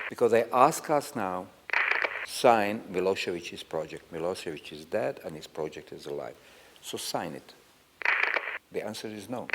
Because they ask us now, sign Milosevic's project. Milosevic is dead and his project is alive. So sign it. The answer is no.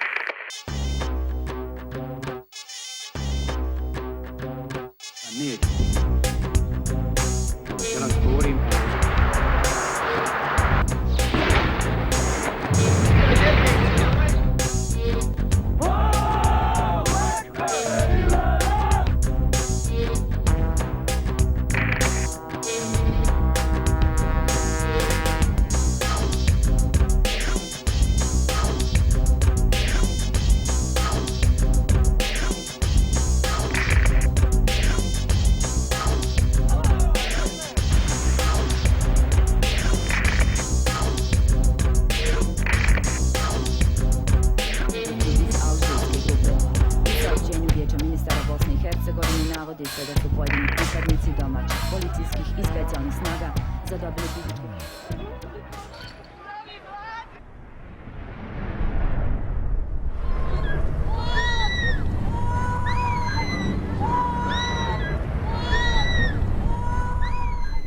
Navodi se da su pojedini pripadnici domaćih policijskih i specijalnih snaga zadobili fizičku...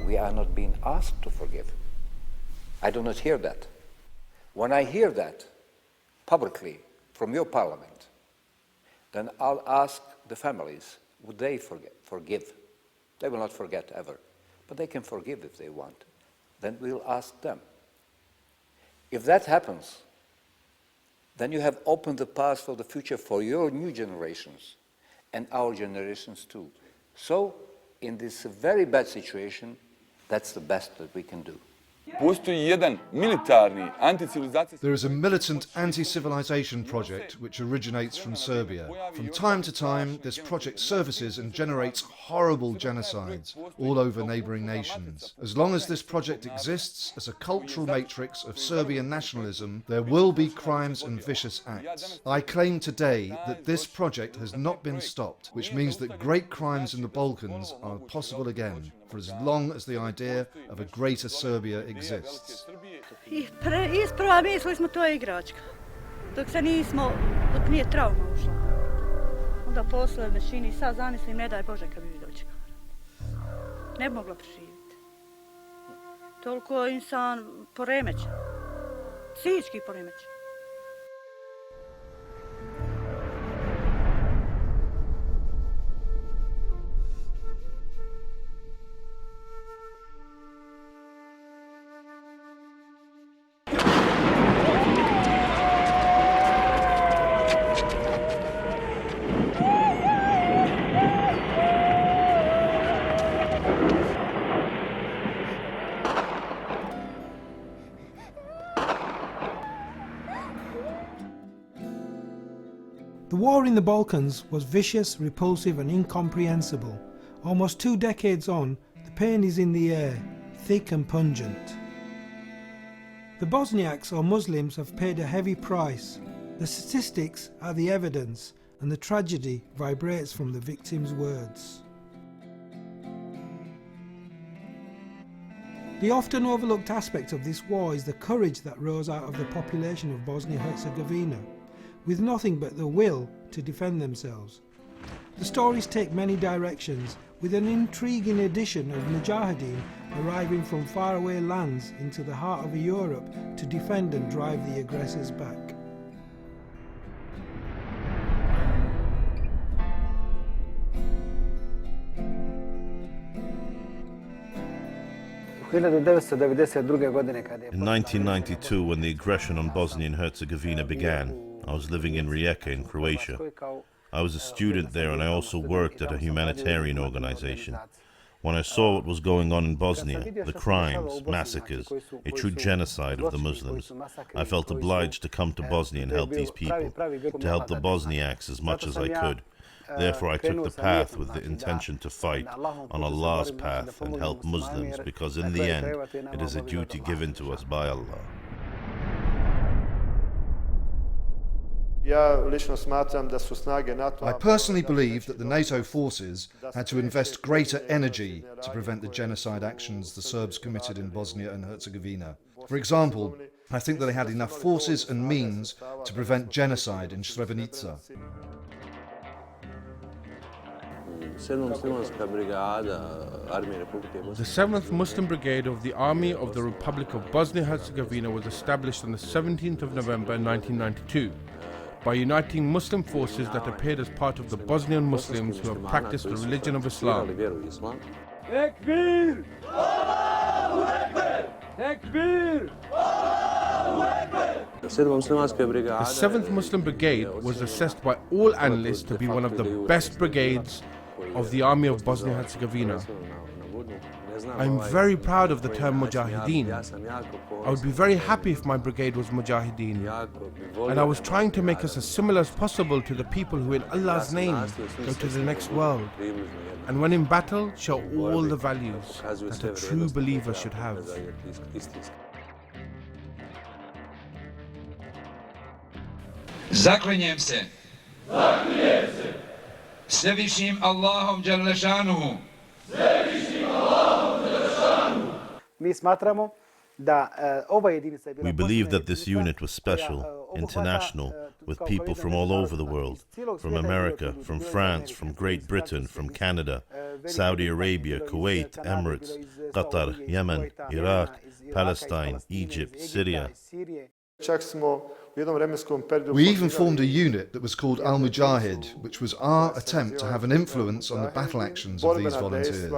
We are not being asked to forgive. I do not hear that. When I hear that publicly from your parliament, then I'll ask the families, would they forgive? They will not forget ever, but they can forgive if they want. Then we'll ask them. If that happens, then you have opened the path for the future for your new generations and our generations too. So, in this very bad situation, that's the best that we can do. There is a militant anti-civilization project which originates from Serbia. From time to time, this project surfaces and generates horrible genocides all over neighbouring nations. As long as this project exists as a cultural matrix of Serbian nationalism, there will be crimes and vicious acts. I claim today that this project has not been stopped, which means that great crimes in the Balkans are possible again, for as long as the idea of a greater Serbia exists. Isprva mislili smo to je igračka, dok nije trauma ušla. Onda posle me čini, sad zamislim, ne daj Bože kad bi mi dočekala. Ne bi mogla preživjeti. Toliko insan poremećen, psihički poremećen. The war in the Balkans was vicious, repulsive and incomprehensible. Almost 2 decades on, the pain is in the air, thick and pungent. The Bosniaks or Muslims have paid a heavy price. The statistics are the evidence, and the tragedy vibrates from the victims' words. The often overlooked aspect of this war is the courage that rose out of the population of Bosnia-Herzegovina, with nothing but the will to defend themselves. The stories take many directions, with an intriguing addition of Mujahideen arriving from faraway lands into the heart of Europe to defend and drive the aggressors back. In 1992, when the aggression on Bosnia and Herzegovina began, I was living in Rijeka in Croatia. I was a student there and I also worked at a humanitarian organization. When I saw what was going on in Bosnia, the crimes, massacres, a true genocide of the Muslims, I felt obliged to come to Bosnia and help these people, to help the Bosniaks as much as I could. Therefore I took the path with the intention to fight on Allah's path and help Muslims, because in the end it is a duty given to us by Allah. I personally believe that the NATO forces had to invest greater energy to prevent the genocide actions the Serbs committed in Bosnia and Herzegovina. For example, I think that they had enough forces and means to prevent genocide in Srebrenica. The 7th Muslim Brigade of the Army of the Republic of Bosnia-Herzegovina was established on the 17th of November 1992 by uniting Muslim forces that appeared as part of the Bosnian Muslims who have practiced the religion of Islam. Tekbir! Allahu Ekber! Tekbir! Allahu Ekber! The 7th Muslim Brigade was assessed by all analysts to be one of the best brigades of the Army of Bosnia-Herzegovina. I'm very proud of the term Mujahideen. I would be very happy if my brigade was Mujahideen. And I was trying to make us as similar as possible to the people who in Allah's name go to the next world. And when in battle, show all the values that a true believer should have. Zaklinjem se Svevišnjim Allahom Đalešanuhu We believe that this unit was special, international, with people from all over the world, from America, from France, from Great Britain, from Canada, Saudi Arabia, Kuwait, Emirates, Qatar, Yemen, Iraq, Palestine, Egypt, Syria. We even formed a unit that was called Al Mujahid, which was our attempt to have an influence on the battle actions of these volunteers.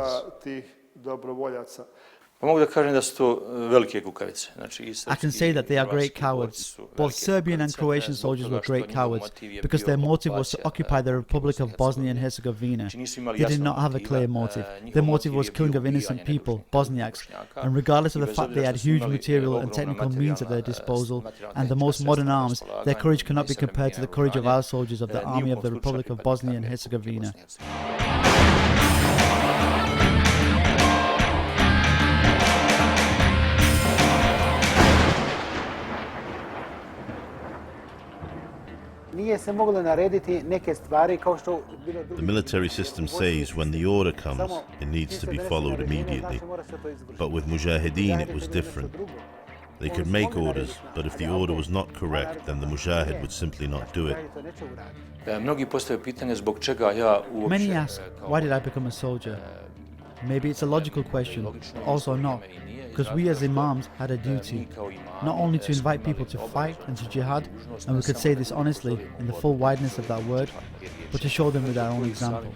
I can say that they are great cowards. Both Serbian and Croatian soldiers were great cowards because their motive was to occupy the Republic of Bosnia and Herzegovina. They did not have a clear motive. Their motive was killing of innocent people, Bosniaks, and regardless of the fact they had huge material and technical means at their disposal and the most modern arms, their courage cannot be compared to the courage of our soldiers of the Army of the Republic of Bosnia and Herzegovina. The military system says when the order comes, it needs to be followed immediately. But with Mujahideen it was different. They could make orders, but if the order was not correct, then the Mujahid would simply not do it. Many ask, why did I become a soldier? Maybe it's a logical question, but also not, because we as imams had a duty, not only to invite people to fight and to jihad, and we could say this honestly in the full wideness of that word, but to show them with our own example.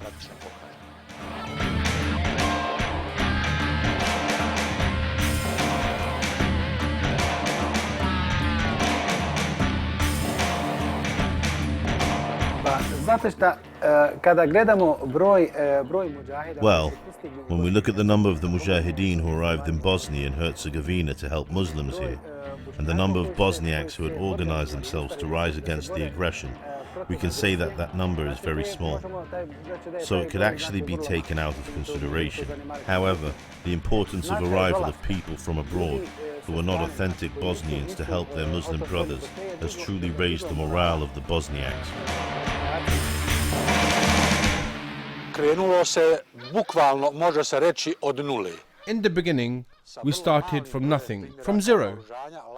Well, when we look at the number of the Mujahideen who arrived in Bosnia and Herzegovina to help Muslims here, and the number of Bosniaks who had organized themselves to rise against the aggression, we can say that that number is very small. So it could actually be taken out of consideration. However, the importance of arrival of people from abroad who are not authentic Bosnians to help their Muslim brothers has truly raised the morale of the Bosniaks. In the beginning, we started from nothing, from zero,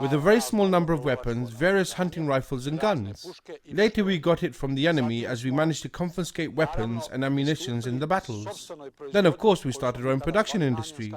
with a very small number of weapons, various hunting rifles and guns. Later we got it from the enemy as we managed to confiscate weapons and ammunition in the battles. Then of course we started our own production industry.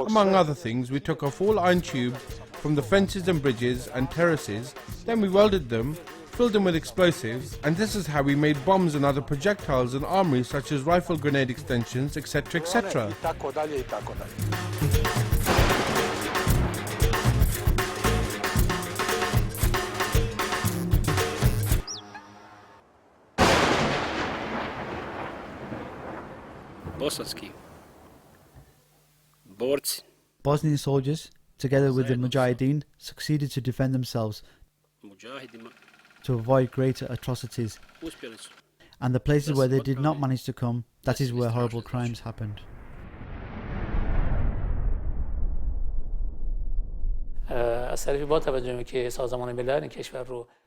Among other things, we took off all iron tubes from the fences and bridges and terraces, then we welded them, filled them with explosives, and this is how we made bombs and other projectiles and armories such as rifle grenade extensions, etc., etc. Bosnian soldiers, together with the Mujahideen, succeeded to defend themselves, to avoid greater atrocities. And the places where they did not manage to come, that is where horrible crimes happened.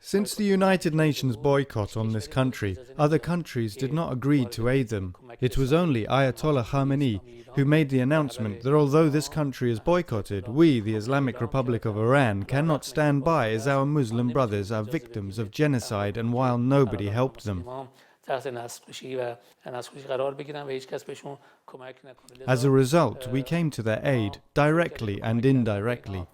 Since the United Nations boycott on this country, other countries did not agree to aid them. It was only Ayatollah Khamenei who made the announcement that although this country is boycotted, we, the Islamic Republic of Iran, cannot stand by as our Muslim brothers are victims of genocide and while nobody helped them. As a result, we came to their aid, directly and indirectly.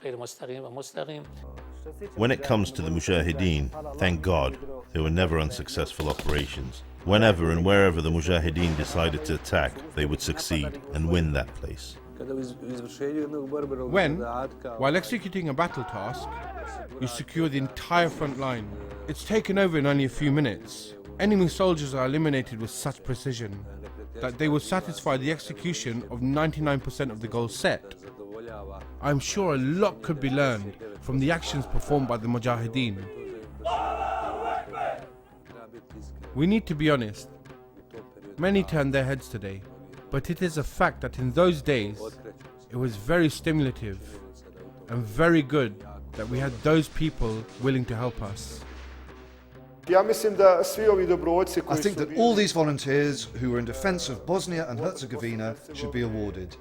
When it comes to the Mujahideen, thank God, there were never unsuccessful operations. Whenever and wherever the Mujahideen decided to attack, they would succeed and win that place. When, while executing a battle task, you secure the entire front line, it's taken over in only a few minutes. Enemy soldiers are eliminated with such precision that they will satisfy the execution of 99% of the goals set. I'm sure a lot could be learned from the actions performed by the Mujahideen. We need to be honest. Many turned their heads today, but it is a fact that in those days, it was very stimulative and very good that we had those people willing to help us. I think that all these volunteers who were in defense of Bosnia and Herzegovina should be awarded,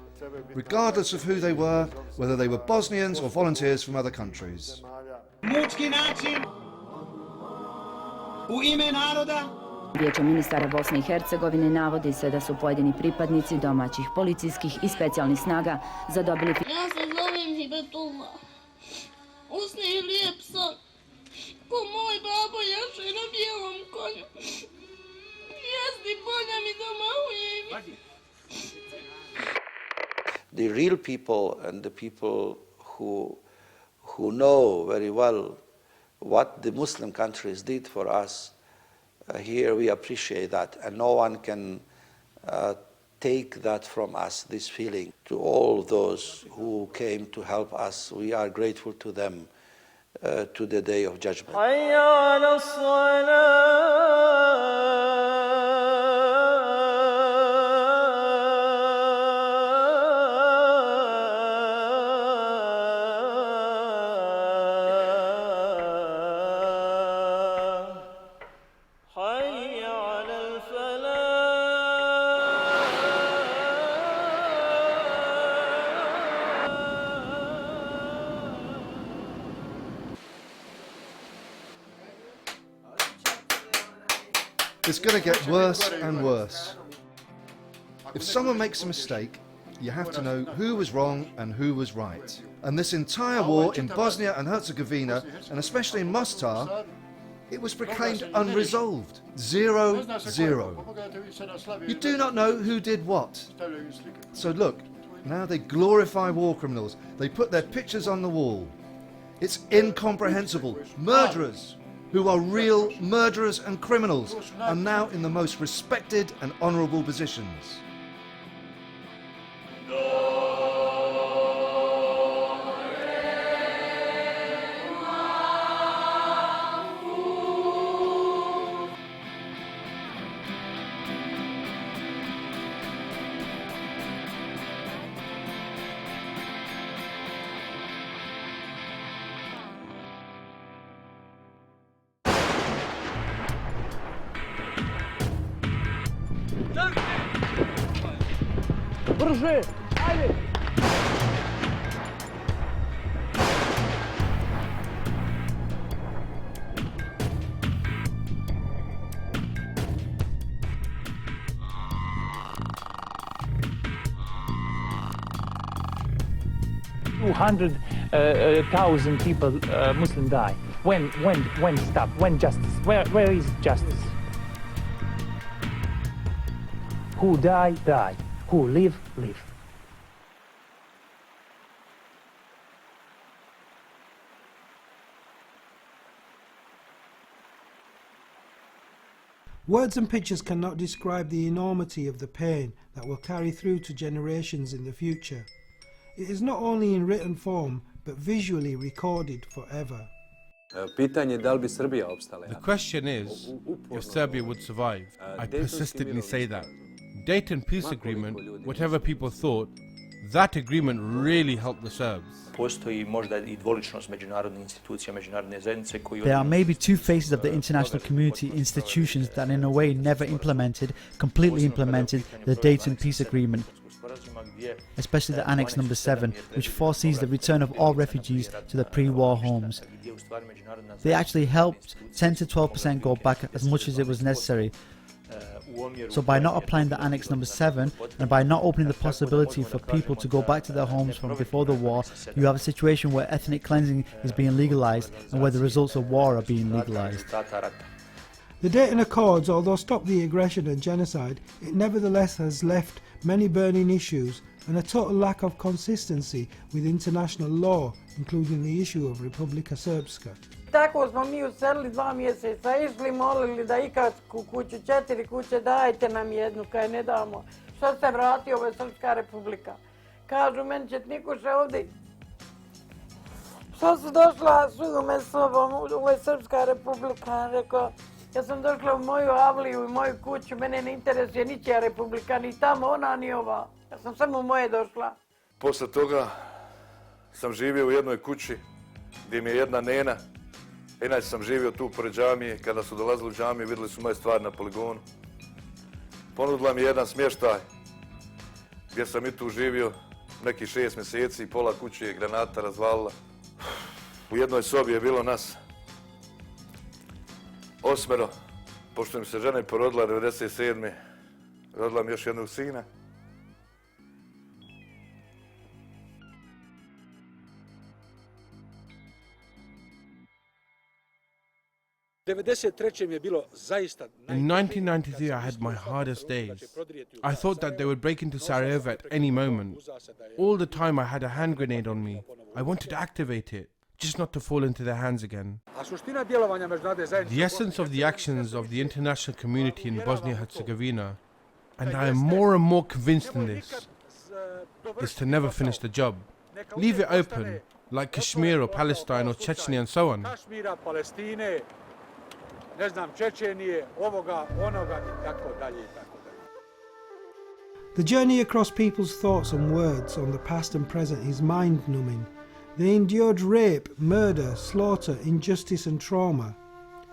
regardless of who they were, whether they were Bosnians or volunteers from other countries. Vijeće ministara Bosne i Hercegovine navodi se da su pojedini pripadnici domaćih policijskih i specijalnih snaga zadobili... Ja se zovem Hibetullah. Usne je lijep son. Ko moj babo jaše na bijelom konju. Jesti polja mi domahuje mi. The real people and the people who know very well what the Muslim countries did for us, here we appreciate that, and no one can take that from us, this feeling. To all those who came to help us, we are grateful to them to the day of judgment. It's going to get worse and worse. If someone makes a mistake, you have to know who was wrong and who was right. And this entire war in Bosnia and Herzegovina, and especially in Mostar, it was proclaimed unresolved. 0-0. You do not know who did what. So look, now they glorify war criminals. They put their pictures on the wall. It's incomprehensible. Murderers, who are real murderers and criminals, are now in the most respected and honourable positions. Brže! Ajde! Thousand people, Muslim die. When stop? When justice? Where is justice? Who die, die. Who live, live. Words and pictures cannot describe the enormity of the pain that will carry through to generations in the future. It is not only in written form, but visually recorded forever. The question is if Serbia would survive. I persistently say that. Dayton Peace Agreement, whatever people thought, That agreement really helped the Serbs. There are maybe two faces of the international community institutions that in a way never completely implemented the Dayton Peace Agreement, especially the Annex number 7, which foresees the return of all refugees to the pre-war homes. They actually helped 10 to 12% go back as much as it was necessary. So by not applying the Annex number 7 and by not opening the possibility for people to go back to their homes from before the war, you have a situation where ethnic cleansing is being legalized and where the results of war are being legalized. The Dayton Accords, although stopped the aggression and genocide, it nevertheless has left many burning issues and a total lack of consistency with international law, including the issue of Republika Srpska. Tako smo mi uselili 2 mjeseca, išli molili da ikatsku kuću, 4 kuće, dajte nam jednu, kaj ne damo. Što se vratio, ovo je Srpska republika. Kažu, meni će nikuše ovdje. Što su došla, suju me sobom, ovo je Srpska republika. Rekao, ja sam došla u moju avliju i moju kuću, mene ne interesuje ničija republika, ni tamo, ona, ni ova. Ja sam samo u moje došla. Posle toga sam živio u jednoj kući gdje mi je jedna nena. Inače sam živio tu pored džamije. Kada su dolazili u džamiju, vidjeli su moje stvari na poligonu. Ponudila mi jedan smještaj gdje sam i tu živio nekih 6 mjeseci i pola kuće je granata razvalila. U jednoj sobi je bilo nas 8. Pošto mi se žena porodila 1997. Rodila mi još jednog sina. In 1993 I had my hardest days. I thought that they would break into Sarajevo at any moment. All the time I had a hand grenade on me. I wanted to activate it, just not to fall into their hands again. The essence of the actions of the international community in Bosnia-Herzegovina, and I am more and more convinced in this, is to never finish the job. Leave it open, like Kashmir or Palestine or Chechnya and so on. The journey across people's thoughts and words on the past and present is mind-numbing. They endured rape, murder, slaughter, injustice and trauma.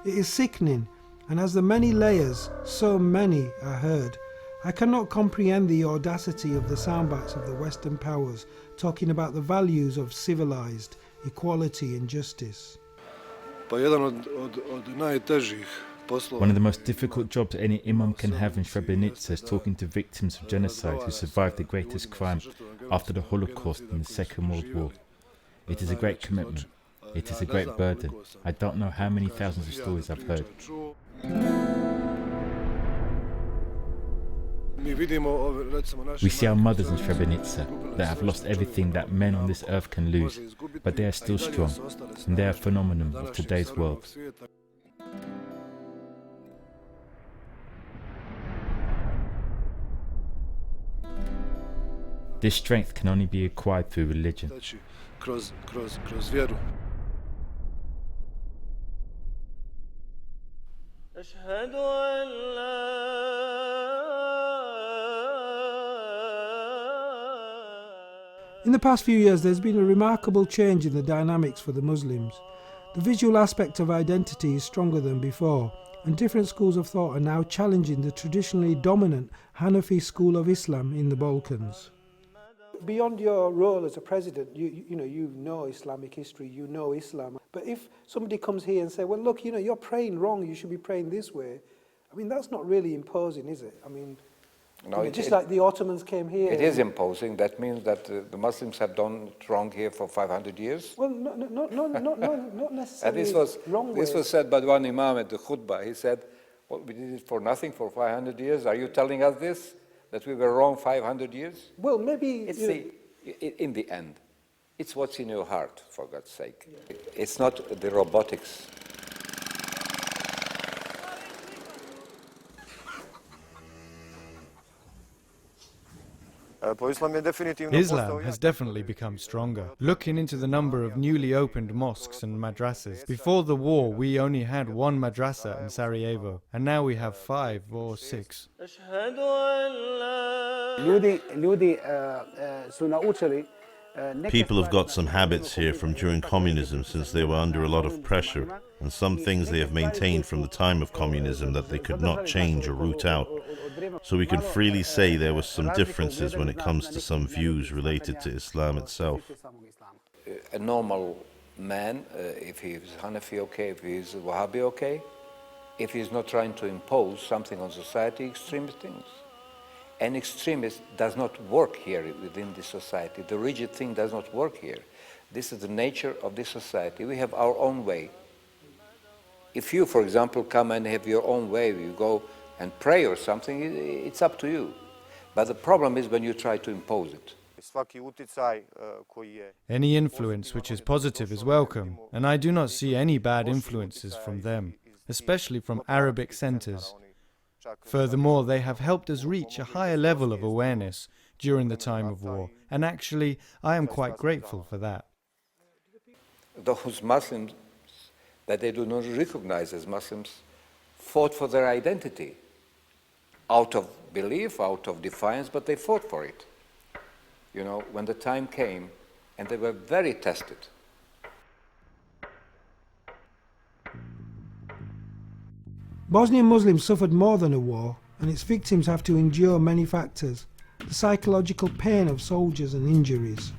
It is sickening, and as the many layers, so many are heard. I cannot comprehend the audacity of the soundbites of the Western powers talking about the values of civilized, equality and justice. One of the most difficult jobs any imam can have in Srebrenica is talking to victims of genocide who survived the greatest crime after the Holocaust in the Second World War. It is a great commitment. It is a great burden. I don't know how many thousands of stories I've heard. We see our mothers in Srebrenica that have lost everything that men on this earth can lose, but they are still strong, and they are a phenomenon of today's world. This strength can only be acquired through religion. In the past few years, there's been a remarkable change in the dynamics for the Muslims. The visual aspect of identity is stronger than before, and different schools of thought are now challenging the traditionally dominant Hanafi school of Islam in the Balkans. Beyond your role as a president, you know Islamic history, you know Islam. But if somebody comes here and says, well, look, you're praying wrong, you should be praying this way, I mean, that's not really imposing, is it? I mean, no, like the Ottomans came here. It is imposing. That means that the Muslims have done it wrong here for 500 years. Well, not necessarily. And this was said by one imam at the khutbah. He said, well, we did it for nothing for 500 years. Are you telling us this, that we were wrong 500 years? Well, maybe... in the end, it's what's in your heart, for God's sake. Yeah. It's not the robotics. Islam has definitely become stronger. Looking into the number of newly opened mosques and madrasas. Before the war, we only had 1 madrasa in Sarajevo, and now we have 5 or 6. People have got some habits here from during communism, since they were under a lot of pressure, and some things they have maintained from the time of communism that they could not change or root out. So we can freely say there were some differences when it comes to some views related to Islam itself. A normal man, if he is Hanafi okay, if he is Wahhabi okay, if he is not trying to impose something on society, extremist things. An extremist does not work here within this society. The rigid thing does not work here. This is the nature of this society. We have our own way. If you, for example, come and have your own way, you go and pray or something, it's up to you. But the problem is when you try to impose it. Any influence which is positive is welcome, and I do not see any bad influences from them, especially from Arabic centers. Furthermore, they have helped us reach a higher level of awareness during the time of war, and actually, I am quite grateful for that. Those Muslims that they do not recognize as Muslims fought for their identity, out of belief, out of defiance, but they fought for it. You know, when the time came, and they were very tested. Bosnian Muslims suffered more than a war, and its victims have to endure many factors. The psychological pain of soldiers and injuries.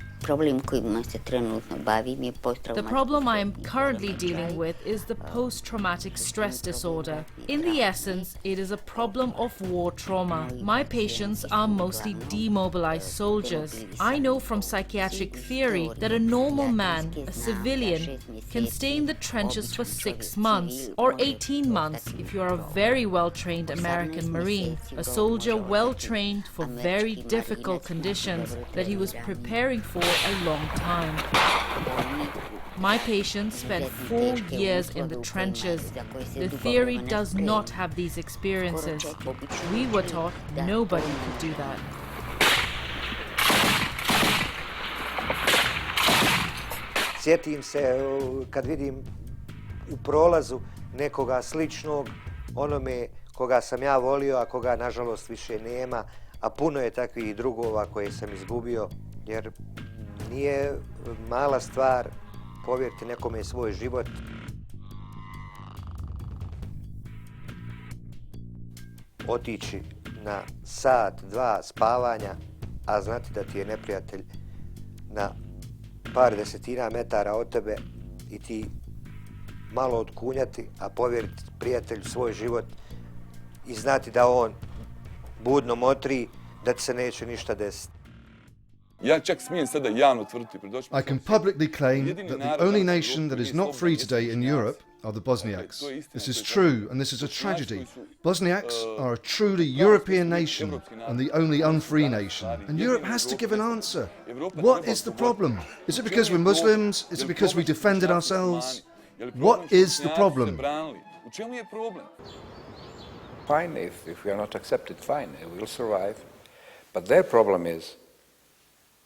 The problem I am currently dealing with is the post-traumatic stress disorder. In the essence, it is a problem of war trauma. My patients are mostly demobilized soldiers. I know from psychiatric theory that a normal man, a civilian, can stay in the trenches for 6 months or 18 months if you are a very well-trained American Marine, a soldier well-trained for very difficult conditions that he was preparing for a long time. My patients spent 4 years in the trenches. The theory does not have these experiences. We were taught nobody could do that. Sjetim se kad vidim u prolazu nekoga sličnog onome koga sam ja volio, a koga nažalost više nema, a puno je takvih drugova koje sam izgubio, jer nije mala stvar povjeriti nekome svoj život. Otići na sat, 2 spavanja, a znati da ti je neprijatelj na par desetina metara od tebe i ti malo odkunjati, a povjeriti prijatelju svoj život i znati da on budno motri, da ti se neće ništa desiti. Ja čak smijem sada javno tvrditi pred očima. I can publicly claim that the only nation that is not free today in Europe are the Bosniaks. This is true, and this is a tragedy. Bosniaks are a truly European nation and the only unfree nation. And Europe has to give an answer. What is the problem? Is it because we're Muslims? Is it because we defended ourselves? What is the problem? Fine, if we are not accepted, fine, we will survive. But their problem is,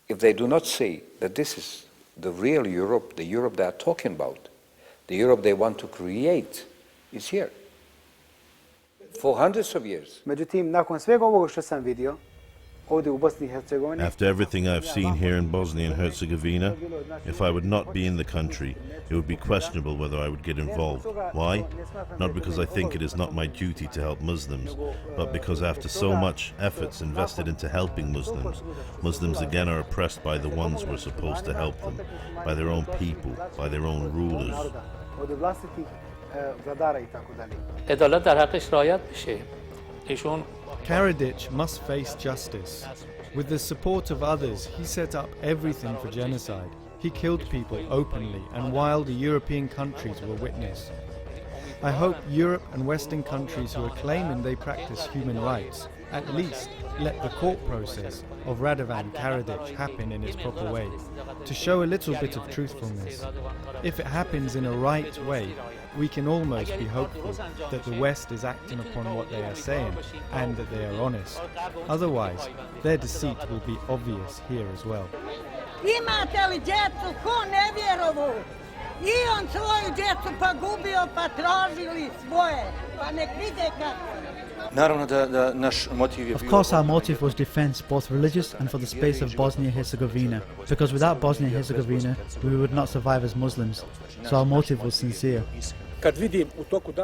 if they do not see that this is the real Europe, the Europe they are talking about, the Europe they want to create, is here. For hundreds of years. Međutim, nakon svega ovoga što sam vidio ovdje u Bosni i Hercegovini, After everything I've seen here in Bosnia and Herzegovina, if I would not be in the country, it would be questionable whether I would get involved. Why? Not because I think it is not my duty to help Muslims, but because after so much efforts invested into helping Muslims, Muslims again are oppressed by the ones who are supposed to help them, by their own people, by their own rulers. od vlastitih vladara i tako dalje. عدالت در حقش رعایت بشه. ایشون Karadzic must face justice. With the support of others, he set up everything for genocide. He killed people openly and while the European countries were witness. I hope Europe and Western countries who are claiming they practice human rights at least let the court process of Radovan Karadzic happen in its proper way, to show a little bit of truthfulness. If it happens in a right way, we can almost be hopeful that the West is acting upon what they are saying and that they are honest. Otherwise, their deceit will be obvious here as well. Imate li djecu, ko ne vjerovu? I on svoju djecu pa gubio, pa tražili svoje, pa nek vide kako. Of course, our motive was defense, both religious and for the space of Bosnia-Herzegovina, because without Bosnia-Herzegovina, we would not survive as Muslims. So our motive was sincere.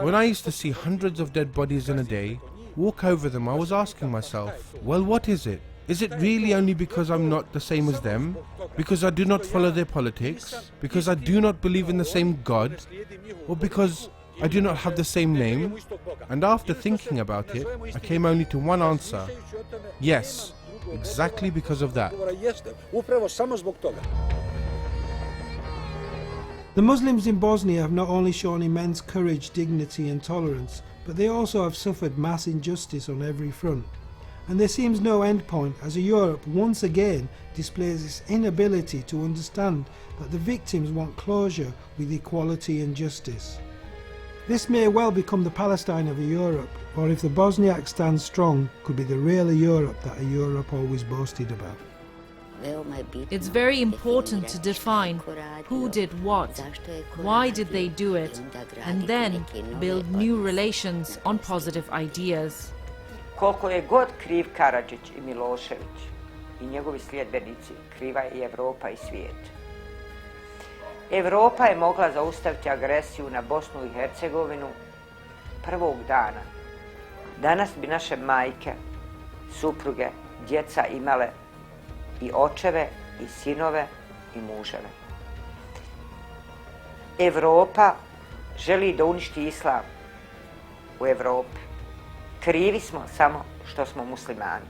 When I used to see hundreds of dead bodies in a day, walk over them, I was asking myself, well, what is it? Is it really only because I'm not the same as them? Because I do not follow their politics? Because I do not believe in the same God? Or because I do not have the same name? And after thinking about it, I came only to one answer. Yes, exactly because of that. The Muslims in Bosnia have not only shown immense courage, dignity and tolerance, but they also have suffered mass injustice on every front. And there seems no end point as Europe once again displays its inability to understand that the victims want closure with equality and justice. This may well become the Palestine of Europe, or if the Bosniaks stand strong, could be the real Europe that a Europe always boasted about. It's very important to define who did what, why did they do it, and then build new relations on positive ideas. Koliko je god kriv Karadžić i Milošević i njegovi sljedbenici, kriva je i Evropa i svijet. Evropa je mogla zaustaviti agresiju na Bosnu i Hercegovinu prvog dana. Danas bi naše majke, supruge, djeca imale i očeve, i sinove, i muževe. Evropa želi da uništi islam u Evropi. Krivi smo samo što smo muslimani.